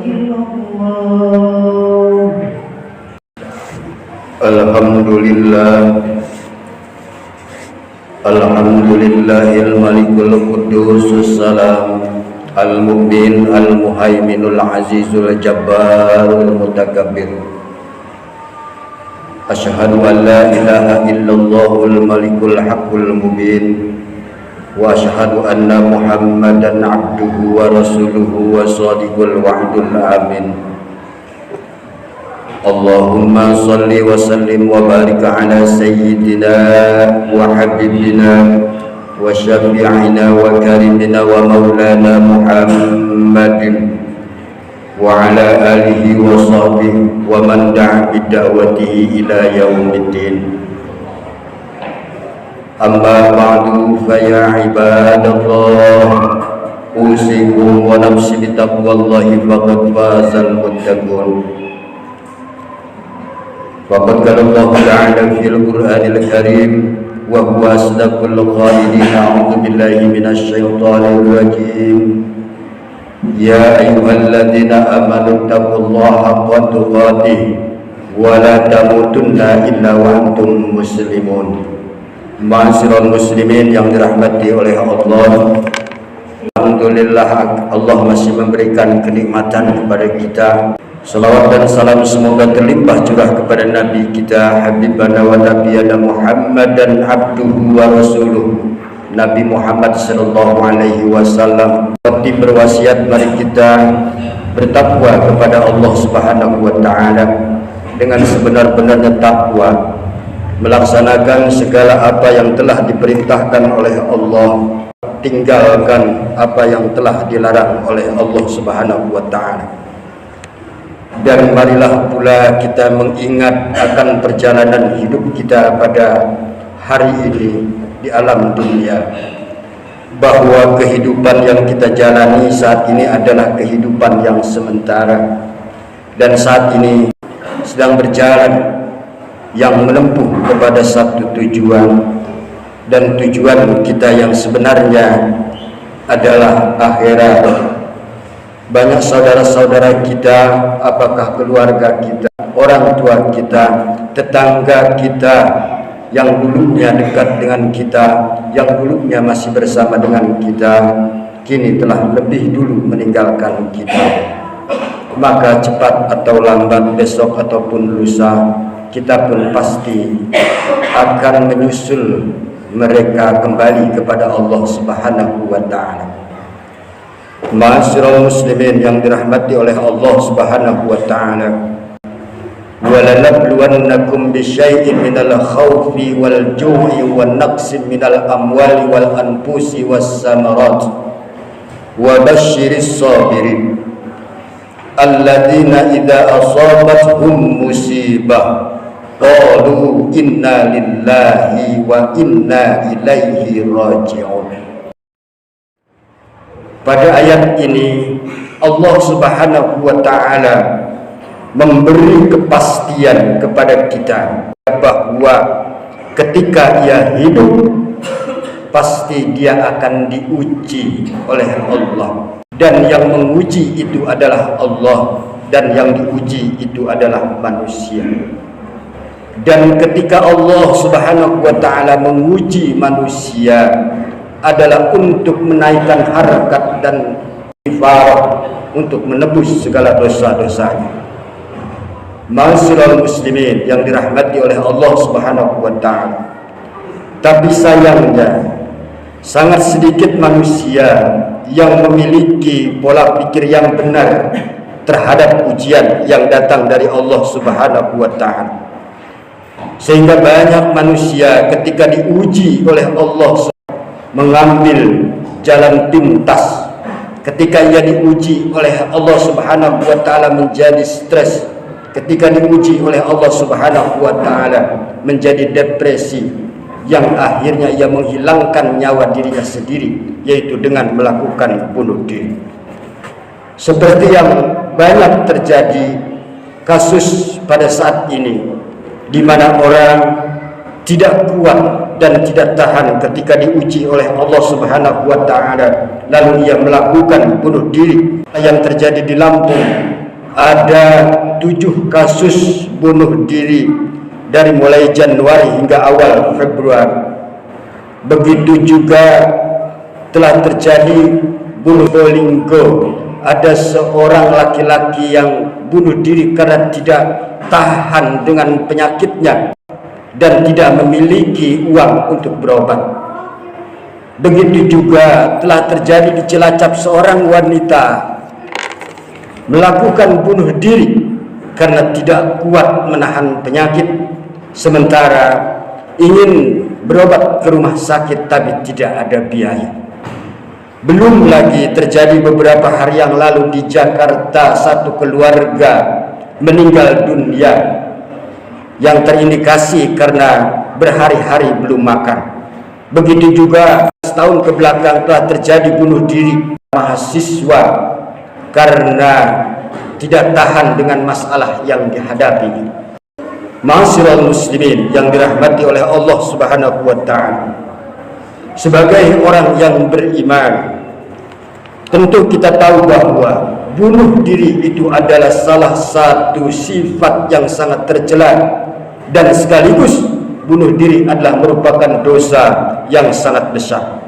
إلا الله. Alhamdulillahil malikul qudusus salam al-mu'min al-muhaiminul azizul jabbarul mutakabbir. Asyhadu an la ilaha illallahul malikul haqqul mubin wa asyhadu anna muhammadan abduhu wa rasuluhu wa shadiqul wa'dul amin. Allahumma salli wa sallim wa barik ala sayyidina wa habibina wa syafi'ina wa karimina wa maulana Muhammadin wa ala alihi wa sahbihi wa man da'a bid'awatihi ila yaumiddin. Amma ba'du, fa ya ibadallah, usikum wa nafsi bitaqwallahi faqad fazal muttaqun. Faqad qala Allah ta'ala fil Qur'anil Karim wa huwa asdaqul qailin. A'udzu billahi minasy syaithanir rajim. Ya ayyuhalladzina amanu taqullaha haqqa tuqatih wa la tamutunna illa wa antum muslimun. Ma'asyiral muslimin yang dirahmati oleh Allah, alhamdulillah Allah masih memberikan kenikmatan kepada kita. Salawat dan salam semoga terlimpah curah kepada Nabi kita Habibana wa Nabiyana Muhammad dan abduhu wa rasuluh Nabi Muhammad sallallahu alaihi wasallam. Seperti berwasiat, mari kita bertakwa kepada Allah Subhanahu wa taala dengan sebenar-benarnya takwa, melaksanakan segala apa yang telah diperintahkan oleh Allah, tinggalkan apa yang telah dilarang oleh Allah Subhanahu wa taala. Dan marilah pula kita mengingat akan perjalanan hidup kita pada hari ini di alam dunia, bahwa kehidupan yang kita jalani saat ini adalah kehidupan yang sementara, dan saat ini sedang berjalan yang menempuh kepada satu tujuan, dan tujuan kita yang sebenarnya adalah akhirat. Banyak saudara-saudara kita, apakah keluarga kita, orang tua kita, tetangga kita yang dulunya dekat dengan kita, yang dulunya masih bersama dengan kita, kini telah lebih dulu meninggalkan kita. Maka cepat atau lambat, besok ataupun lusa, kita pun pasti akan menyusul mereka kembali kepada Allah Subhanahu wa ta'ala. Ma'asyiral muslimin yang dirahmati oleh Allah Subhanahu wa ta'ala, walanabluwannakum bisyai'in minal khawfi wal ju'i wan naqsin minal amwali wal anfusi was samarat wa basyiris sabirin alladzina idza asabatuhum musibah qalu inna lillahi wa inna ilaihi raji'un. Pada ayat ini Allah Subhanahu wa ta'ala memberi kepastian kepada kita bahwa ketika ia hidup pasti dia akan diuji oleh Allah, dan yang menguji itu adalah Allah, dan yang diuji itu adalah manusia. Dan ketika Allah Subhanahu wa ta'ala menguji manusia adalah untuk menaikkan harkat dan kifarah, untuk menebus segala dosa-dosanya. Ma'asyiral muslimin yang dirahmati oleh Allah Subhanahu wa ta'ala, tapi sayangnya sangat sedikit manusia yang memiliki pola pikir yang benar terhadap ujian yang datang dari Allah Subhanahu wa ta'ala. Sehingga banyak manusia ketika diuji oleh Allah mengambil jalan pintas. Ketika ia diuji oleh Allah Subhanahu wa ta'ala menjadi stres. Ketika diuji oleh Allah Subhanahu wa ta'ala menjadi depresi, yang akhirnya ia menghilangkan nyawa dirinya sendiri, yaitu dengan melakukan bunuh diri. Seperti yang banyak terjadi kasus pada saat ini, di mana orang tidak kuat dan tidak tahan ketika diuji oleh Allah Subhanahu wa ta'ala lalu ia melakukan bunuh diri. Yang terjadi di Lampung, ada 7 kasus bunuh diri dari mulai Januari hingga awal Februari. Begitu juga telah terjadi bunuh Probolinggo, ada seorang laki-laki yang bunuh diri karena tidak tahan dengan penyakitnya dan tidak memiliki uang untuk berobat. Begitu juga telah terjadi di Cilacap, seorang wanita melakukan bunuh diri karena tidak kuat menahan penyakit, sementara ingin berobat ke rumah sakit tapi tidak ada biaya. Belum lagi terjadi beberapa hari yang lalu di Jakarta, satu keluarga meninggal dunia yang terindikasi karena berhari-hari belum makan. Begitu juga setahun ke belakang telah terjadi bunuh diri mahasiswa karena tidak tahan dengan masalah yang dihadapi. Ma'asyiral muslimin yang dirahmati oleh Allah Subhanahu wa ta'ala, sebagai orang yang beriman, tentu kita tahu bahwa bunuh diri itu adalah salah satu sifat yang sangat tercela, dan sekaligus bunuh diri adalah merupakan dosa yang sangat besar,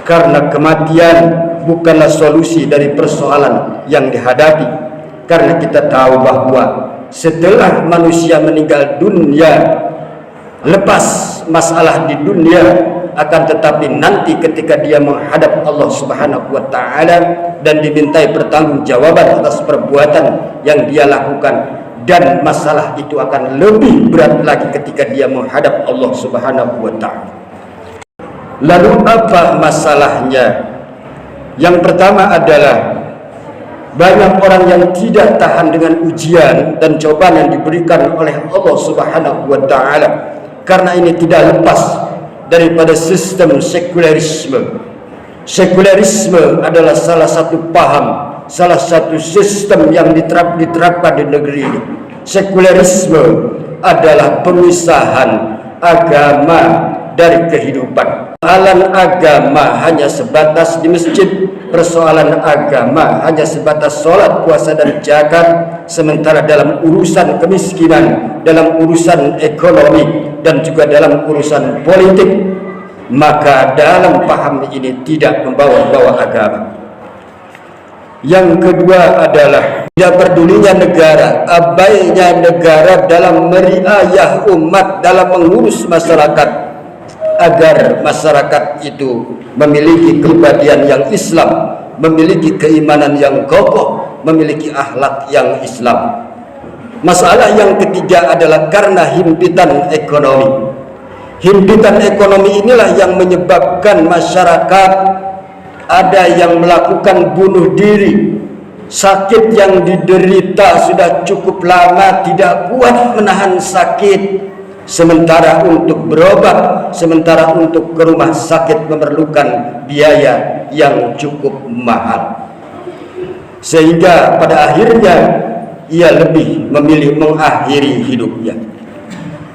karena kematian bukanlah solusi dari persoalan yang dihadapi. Karena kita tahu bahwa setelah manusia meninggal dunia, lepas masalah di dunia, akan tetapi nanti ketika dia menghadap Allah Subhanahu wa ta'ala dan dimintai pertanggungjawaban atas perbuatan yang dia lakukan, dan masalah itu akan lebih berat lagi ketika dia menghadap Allah Subhanahu wa ta'ala. Lalu apa masalahnya? Yang pertama adalah banyak orang yang tidak tahan dengan ujian dan cobaan yang diberikan oleh Allah Subhanahu wa ta'ala, karena ini tidak lepas daripada sistem sekularisme. Sekularisme adalah salah satu paham, salah satu sistem yang diterapkan di negeri ini. Sekularisme adalah pemisahan agama dari kehidupan. Persoalan agama hanya sebatas di masjid, persoalan agama hanya sebatas sholat, puasa dan zakat, sementara dalam urusan kemiskinan, dalam urusan ekonomi, dan juga dalam urusan politik, maka dalam paham ini tidak membawa-bawa agama. Yang kedua adalah tidak pedulinya negara, abainya negara dalam meriayah umat, dalam mengurus masyarakat, agar masyarakat itu memiliki kepribadian yang Islam, memiliki keimanan yang kokoh, memiliki akhlak yang Islam. Masalah yang ketiga adalah karena himpitan ekonomi. Himpitan ekonomi inilah yang menyebabkan masyarakat ada yang melakukan bunuh diri. Sakit yang diderita sudah cukup lama, tidak kuat menahan sakit, sementara untuk berobat, sementara untuk ke rumah sakit memerlukan biaya yang cukup mahal, sehingga pada akhirnya ia lebih memilih mengakhiri hidupnya.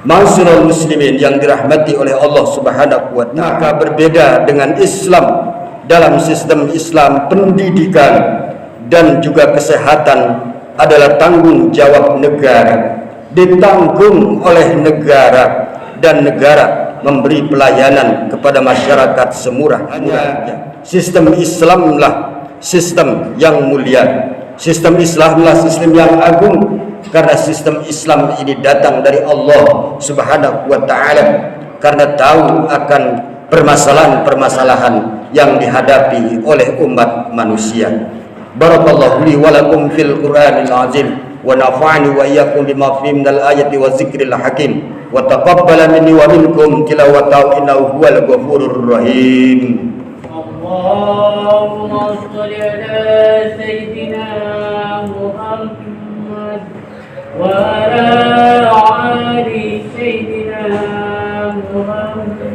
Ma'asyiral muslimin yang dirahmati oleh Allah Subhanahu wa ta'ala, maka berbeda dengan Islam. Dalam sistem Islam, pendidikan dan juga kesehatan adalah tanggung jawab negara, ditanggung oleh negara, dan negara memberi pelayanan kepada masyarakat semurah-murahnya. Sistem Islamlah sistem yang mulia, sistem Islamlah sistem yang agung, karena sistem Islam ini datang dari Allah Subhanahu wa ta'ala, karena tahu akan permasalahan-permasalahan yang dihadapi oleh umat manusia. Barakallahu li wa lakum fil Qur'anil azim, wa nafa'ani wa iyyakum bima fihi minal ayati wa zikril hakim, wa taqabbala minni wa minkum tilawatahu innahu huwal ghafurur rahim. Allahumma shalli ala sayyidina Muhammad wa ala ali sayyidina Muhammad.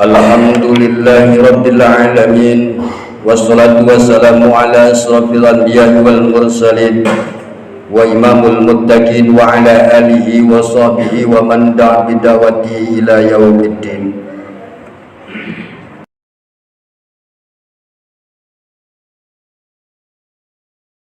Alhamdulillahi rabbil alamin, wassalatu wassalamu ala asrafil anbiya'i wal mursalin وإمام المتقين وعلى آله وصحبه ومن دعا بدعوته إلى يوم الدين.